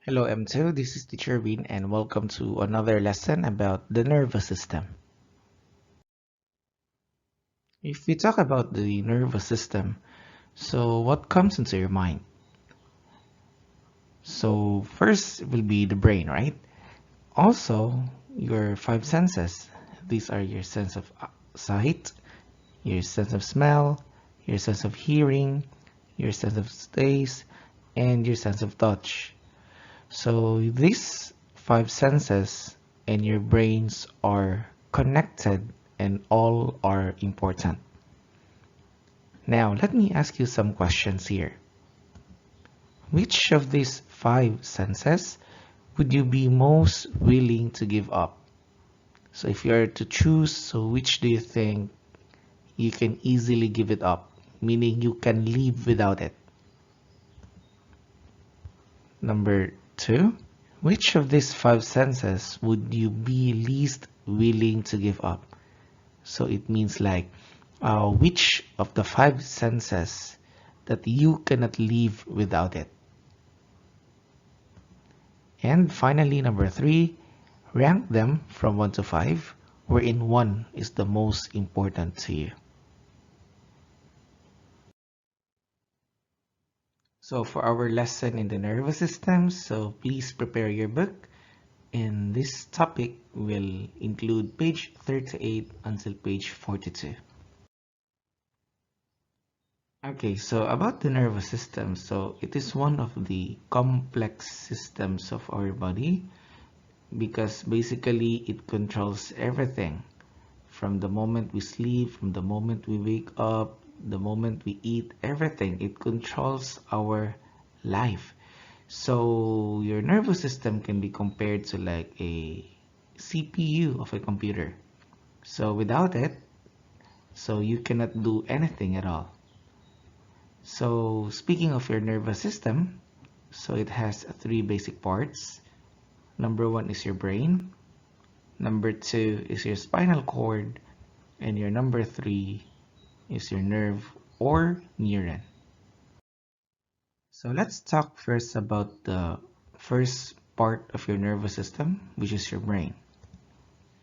Hello M2, this is Teacher Bean and welcome to another lesson about the nervous system. If we talk about the nervous system, so what comes into your mind? So first will be the brain, right? Also, your five senses. These are your sense of sight, your sense of smell, your sense of hearing, your sense of taste, and your sense of touch. So these five senses and your brains are connected and all are important. Now, let me ask you some questions here. Which of these five senses would you be most willing to give up? So if you are to choose, so which do you think you can easily give it up? Meaning you can live without it. Number two, which of these five senses would you be least willing to give up? So it means like which of the five senses that you cannot live without it. And finally, number three, rank them from 1 to 5, wherein 1 is the most important to you. So for our lesson in the nervous system, so please prepare your book. And this topic will include page 38 until page 42. Okay, so about the nervous system, so it is one of the complex systems of our body because basically it controls everything from the moment we sleep, from the moment we wake up, the moment we eat, everything. It controls our life. So your nervous system can be compared to like a CPU of a computer. So without it, so you cannot do anything at all. So speaking of your nervous system, so it has three basic parts. Number one is your brain. Number two is your spinal cord. And your number three is your nerve or neuron. So let's talk first about the first part of your nervous system, which is your brain.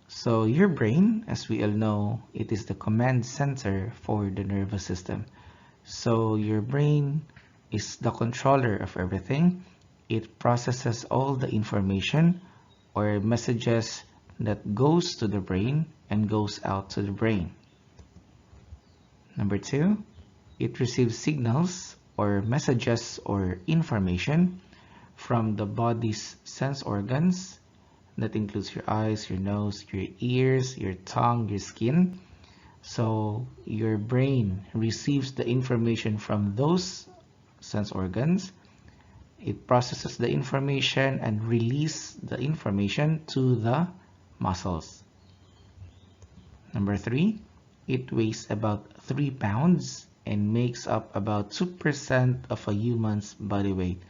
So your brain, as we all know, it is the command center for the nervous system. So your brain is the controller of everything. It processes all the information or messages that goes to the brain and goes out to the brain. Number two, it receives signals or messages or information from the body's sense organs. That includes your eyes, your nose, your ears, your tongue, your skin. So your brain receives the information from those sense organs. It processes the information and releases the information to the muscles. Number three, it weighs about 3 pounds and makes up about 2% of a human's body weight.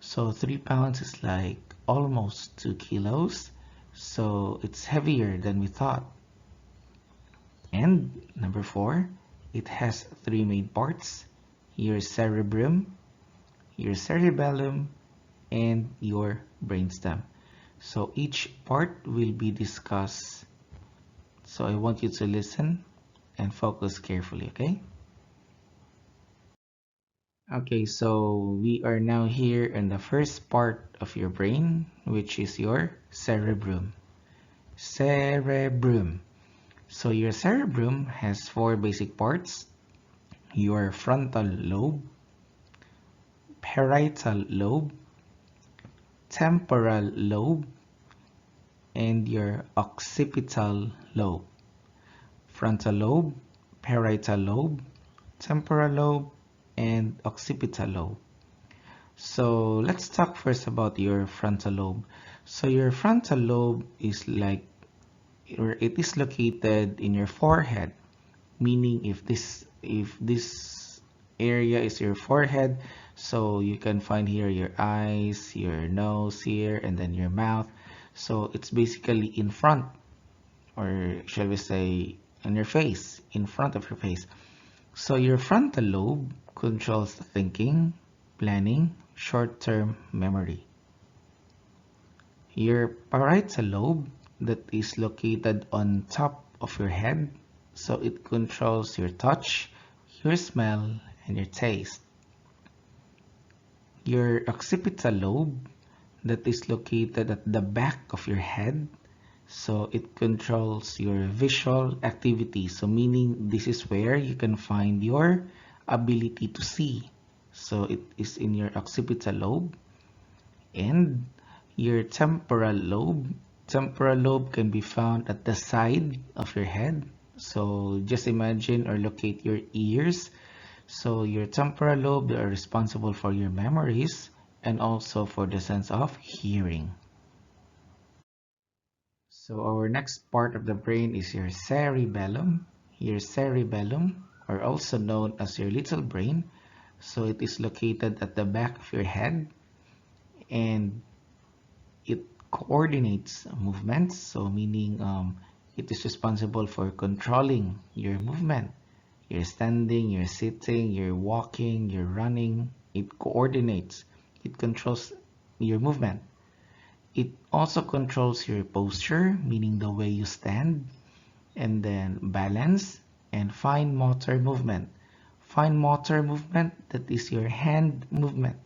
So 3 pounds is like almost 2 kilos. So it's heavier than we thought. And number four, it has three main parts: your cerebrum, your cerebellum, and your brainstem. So each part will be discussed. So I want you to listen and focus carefully, okay? Okay, so we are now here in the first part of your brain, which is your cerebrum. Cerebrum. So your cerebrum has four basic parts: your frontal lobe, parietal lobe, temporal lobe, and your occipital lobe. Frontal lobe, parietal lobe, temporal lobe, and occipital lobe. So let's talk first about your frontal lobe. So your frontal lobe is like, or it is located in your forehead, meaning if this area is your forehead, so you can find here your eyes, your nose here, and then your mouth. So it's basically in front, or shall we say on your face, in front of your face. So your frontal lobe controls thinking, planning, short-term memory. Your parietal lobe that is located on top of your head, so it controls your touch, your smell, and your taste. Your occipital lobe that is located at the back of your head, so it controls your visual activity, so meaning this is where you can find your ability to see, so it is in your occipital lobe. And your temporal lobe, temporal lobe can be found at the side of your head, so just imagine or locate your ears. So your temporal lobe are responsible for your memories and also for the sense of hearing. So our next part of the brain is your cerebellum. Your cerebellum, or also known as your little brain. So it is located at the back of your head and it coordinates movements. So meaning it is responsible for controlling your movement. You're standing, you're sitting, you're walking, you're running. It coordinates. It controls your movement. It also controls your posture, meaning the way you stand, and then balance and fine motor movement. Fine motor movement, that is your hand movement,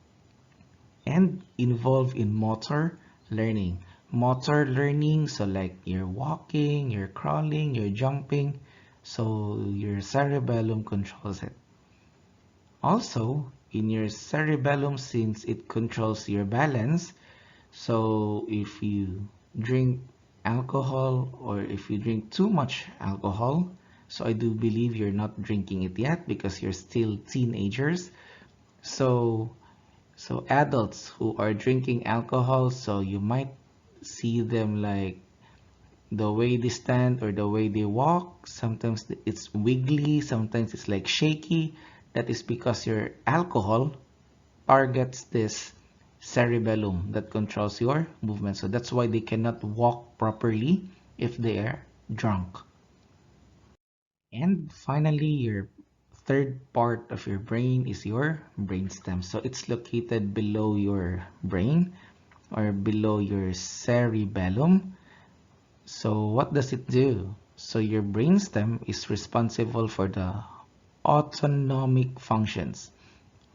and involved in motor learning. Motor learning, so like you're walking, you're crawling, you're jumping, so your cerebellum controls it. Also, in your cerebellum, since it controls your balance, so if you drink alcohol or if you drink too much alcohol, so I do believe you're not drinking it yet because you're still teenagers. So adults who are drinking alcohol, so you might see them like the way they stand or the way they walk. Sometimes it's wiggly, sometimes it's like shaky. That is because your alcohol targets this cerebellum that controls your movement. So that's why they cannot walk properly if they are drunk. And finally, your third part of your brain is your brainstem. So it's located below your brain or below your cerebellum. So what does it do? So your brainstem is responsible for the autonomic functions.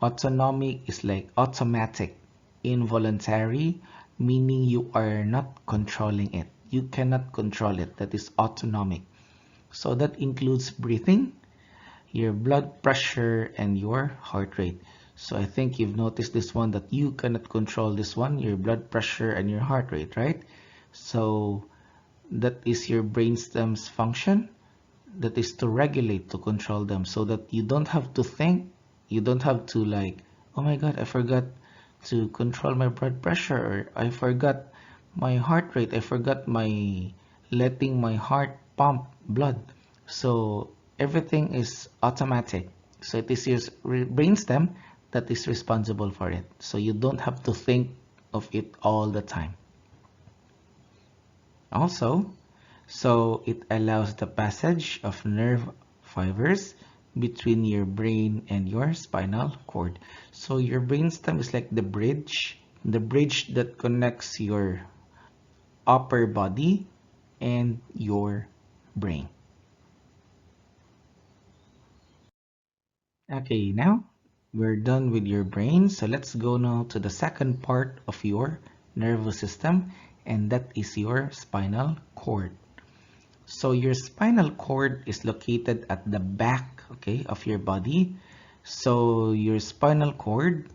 Autonomic is like automatic, involuntary, meaning you are not controlling it. You cannot control it. That is autonomic. So that includes breathing, your blood pressure, and your heart rate. So I think you've noticed this one that you cannot control this one, your blood pressure and your heart rate, right? So that is your brainstem's function. That is to regulate, to control them so that you don't have to think, you don't have to like, oh my god, I forgot to control my blood pressure, or I forgot my heart rate, I forgot my letting my heart pump blood. So everything is automatic. So it is your brainstem that is responsible for it. So you don't have to think of it all the time. Also, so it allows the passage of nerve fibers between your brain and your spinal cord. So your brainstem is like the bridge that connects your upper body and your brain. Okay, now we're done with your brain. So let's go now to the second part of your nervous system, and that is your spinal cord. So your spinal cord is located at the back, okay, of your body. So your spinal cord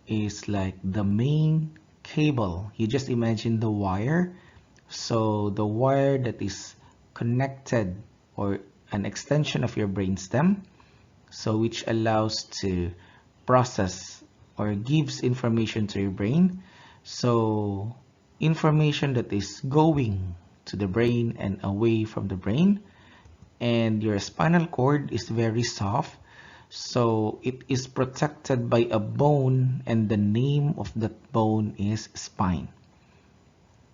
is like the main cable. You just imagine the wire. So the wire that is connected or an extension of your brainstem, so which allows to process or gives information to your brain. So information that is going to the brain and away from the brain. And your spinal cord is very soft, so it is protected by a bone, and the name of that bone is spine.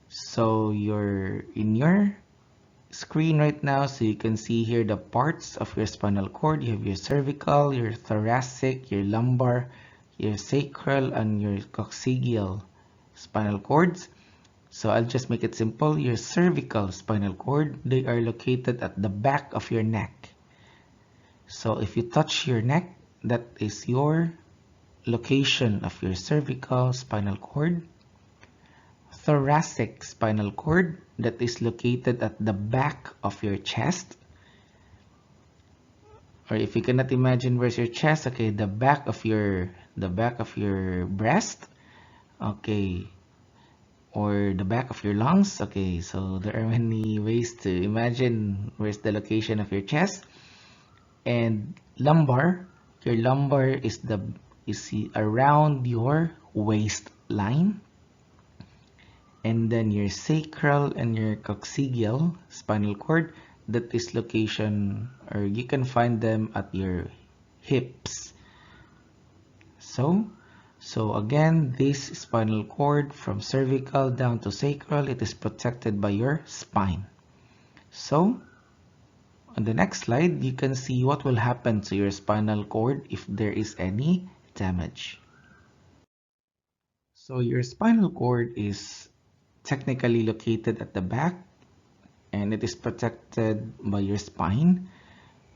So you're in your screen right now, so you can see here the parts of your spinal cord. You have your cervical, your thoracic, your lumbar, your sacral, and your coccygeal spinal cords. So I'll just make it simple. Your cervical spinal cord, they are located at the back of your neck. So if you touch your neck, that is your location of your cervical spinal cord. Thoracic spinal cord, that is located at the back of your chest. Or if you cannot imagine where's your chest, okay, the back of your breast, okay, or the back of your lungs. Okay, so there are many ways to imagine where's the location of your chest. And lumbar, your lumbar is around your waistline. And then your sacral and your coccygeal spinal cord, that is location, or you can find them at your hips. So again, this spinal cord from cervical down to sacral, it is protected by your spine. So on the next slide, you can see what will happen to your spinal cord if there is any damage. So your spinal cord is technically located at the back, and it is protected by your spine,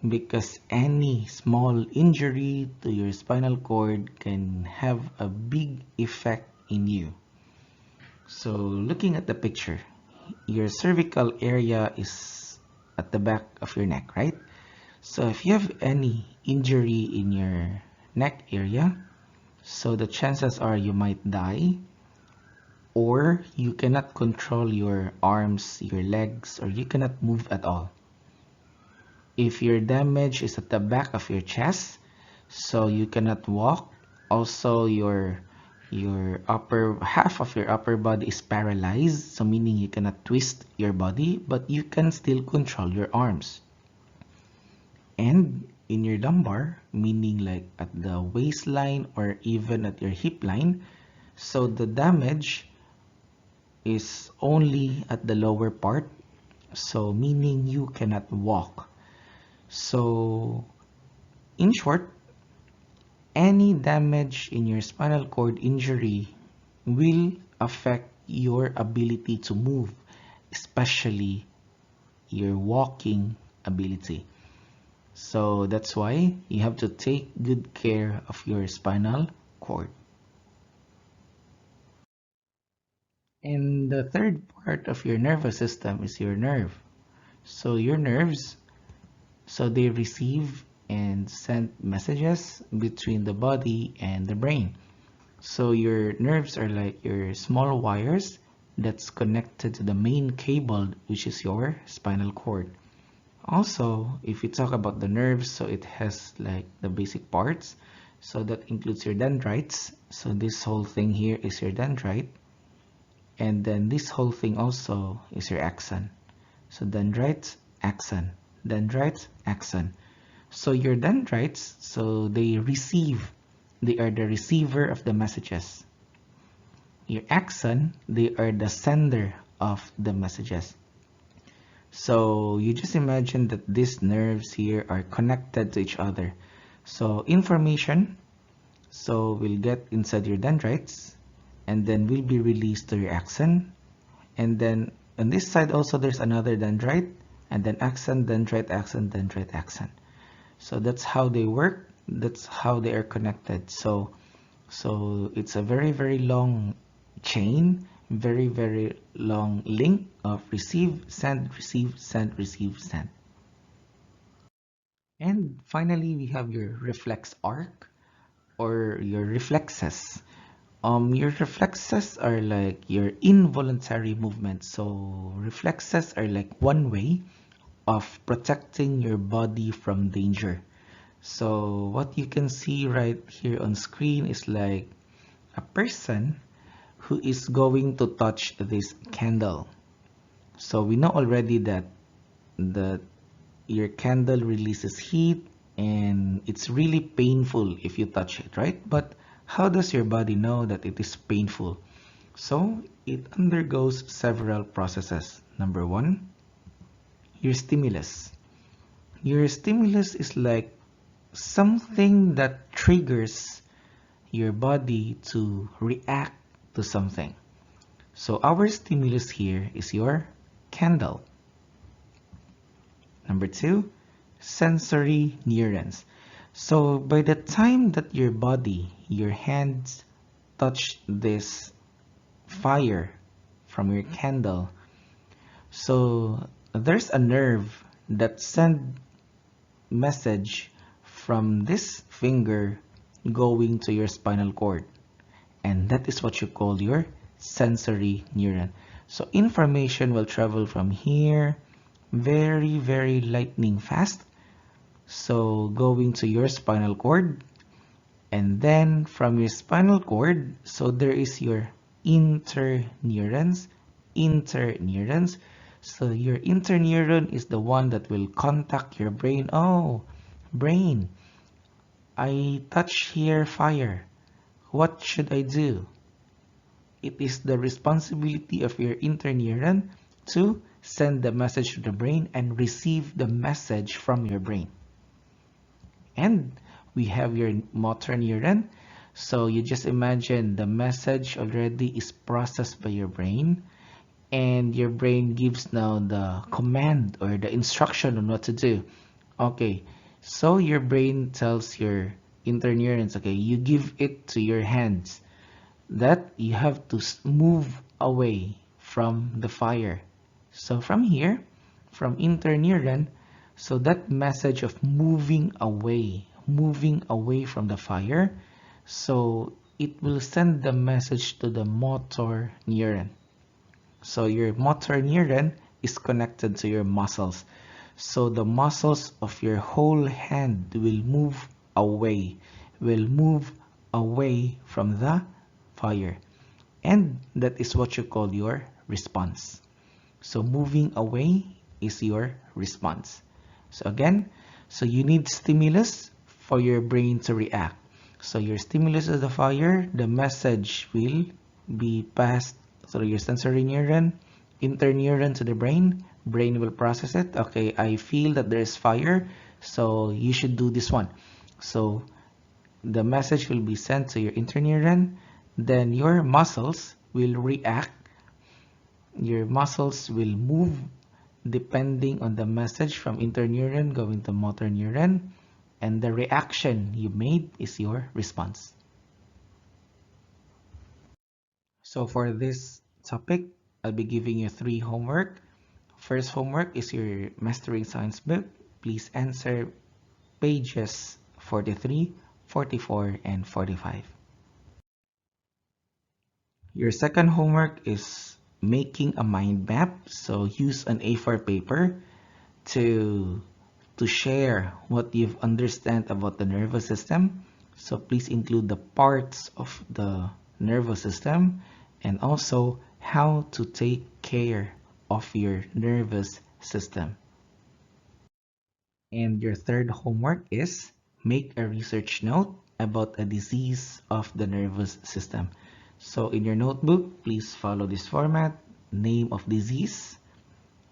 because any small injury to your spinal cord can have a big effect in you. So looking at the picture, your cervical area is at the back of your neck, right? So if you have any injury in your neck area, so the chances are you might die, or you cannot control your arms, your legs, or you cannot move at all. If your damage is at the back of your chest, so you cannot walk, also your upper half of your upper body is paralyzed, so meaning you cannot twist your body, but you can still control your arms. And in your lumbar, meaning like at the waistline or even at your hip line, so the damage is only at the lower part, so meaning you cannot walk. So in short, any damage in your spinal cord injury will affect your ability to move, especially your walking ability. So that's why you have to take good care of your spinal cord. And the third part of your nervous system is your nerve. So your nerves, so they receive and send messages between the body and the brain. So your nerves are like your small wires that's connected to the main cable, which is your spinal cord. Also, if you talk about the nerves, so it has like the basic parts. So that includes your dendrites. So this whole thing here is your dendrite. And then this whole thing also is your axon. So dendrites, axon, dendrites, axon. So your dendrites, so they are the receiver of the messages. Your axon, they are the sender of the messages. So you just imagine that these nerves here are connected to each other. So information, so will get inside your dendrites, and then will be released to your axon. And then on this side also there's another dendrite, and then axon, dendrite, axon, dendrite, axon. So that's how they work. That's how they are connected. So it's a very, very long chain, very, very long link of receive, send, receive, send, receive, send. And finally, we have your reflex arc, or your reflexes. Your reflexes are like your involuntary movements. So reflexes are like one way of protecting your body from danger. So what you can see right here on screen is like a person who is going to touch this candle. So we know already that your candle releases heat, and it's really painful if you touch it, right? But how does your body know that it is painful? So it undergoes several processes. Number one, your stimulus. Your stimulus is like something that triggers your body to react to something. So our stimulus here is your candle. Number 2, sensory neurons. So by the time that your body, your hands touch this fire from your candle, so there's a nerve that sends message from this finger going to your spinal cord, and that is what you call your sensory neuron. So information will travel from here very lightning fast, so going to your spinal cord, and then from your spinal cord, so there is your interneurons. So your interneuron is the one that will contact your brain. Oh, brain, I touch here fire. What should I do? It is the responsibility of your interneuron to send the message to the brain and receive the message from your brain. And we have your motor neuron. So you just imagine the message already is processed by your brain, and your brain gives now the command or the instruction on what to do. Okay, so your brain tells your interneurons, okay, you give it to your hands that you have to move away from the fire. So from here, from interneuron, so that message of moving away from the fire, so it will send the message to the motor neuron. So your motor neuron is connected to your muscles. So the muscles of your whole hand will move away from the fire. And that is what you call your response. So moving away is your response. So again, so you need stimulus for your brain to react. So your stimulus is the fire, the message will be passed through your sensory neuron, interneuron to the brain will process it. Okay, I feel that there is fire, so you should do this one. So the message will be sent to your interneuron, then your muscles will react. Your muscles will move depending on the message from interneuron going to motor neuron, and the reaction you made is your response. So for this topic, I'll be giving you 3 homework. First homework is your Mastering Science book. Please answer pages 43, 44, and 45. Your second homework is making a mind map. So use an A4 paper to share what you've understand about the nervous system. So please include the parts of the nervous system and also how to take care of your nervous system. And your third homework is make a research note about a disease of the nervous system. So in your notebook, please follow this format: name of disease,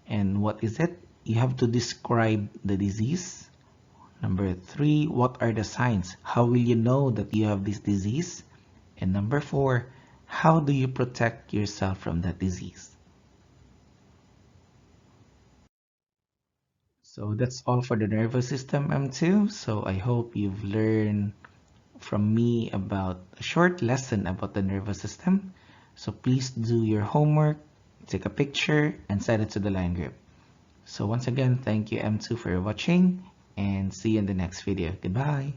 and what is it? You have to describe the disease. Number 3, what are the signs? How will you know that you have this disease? And number 4, how do you protect yourself from that disease? So that's all for the nervous system M2. So I hope you've learned from me about a short lesson about the nervous system. So please do your homework, take a picture, and send it to the line group. So once again, thank you M2 for watching, and see you in the next video. Goodbye.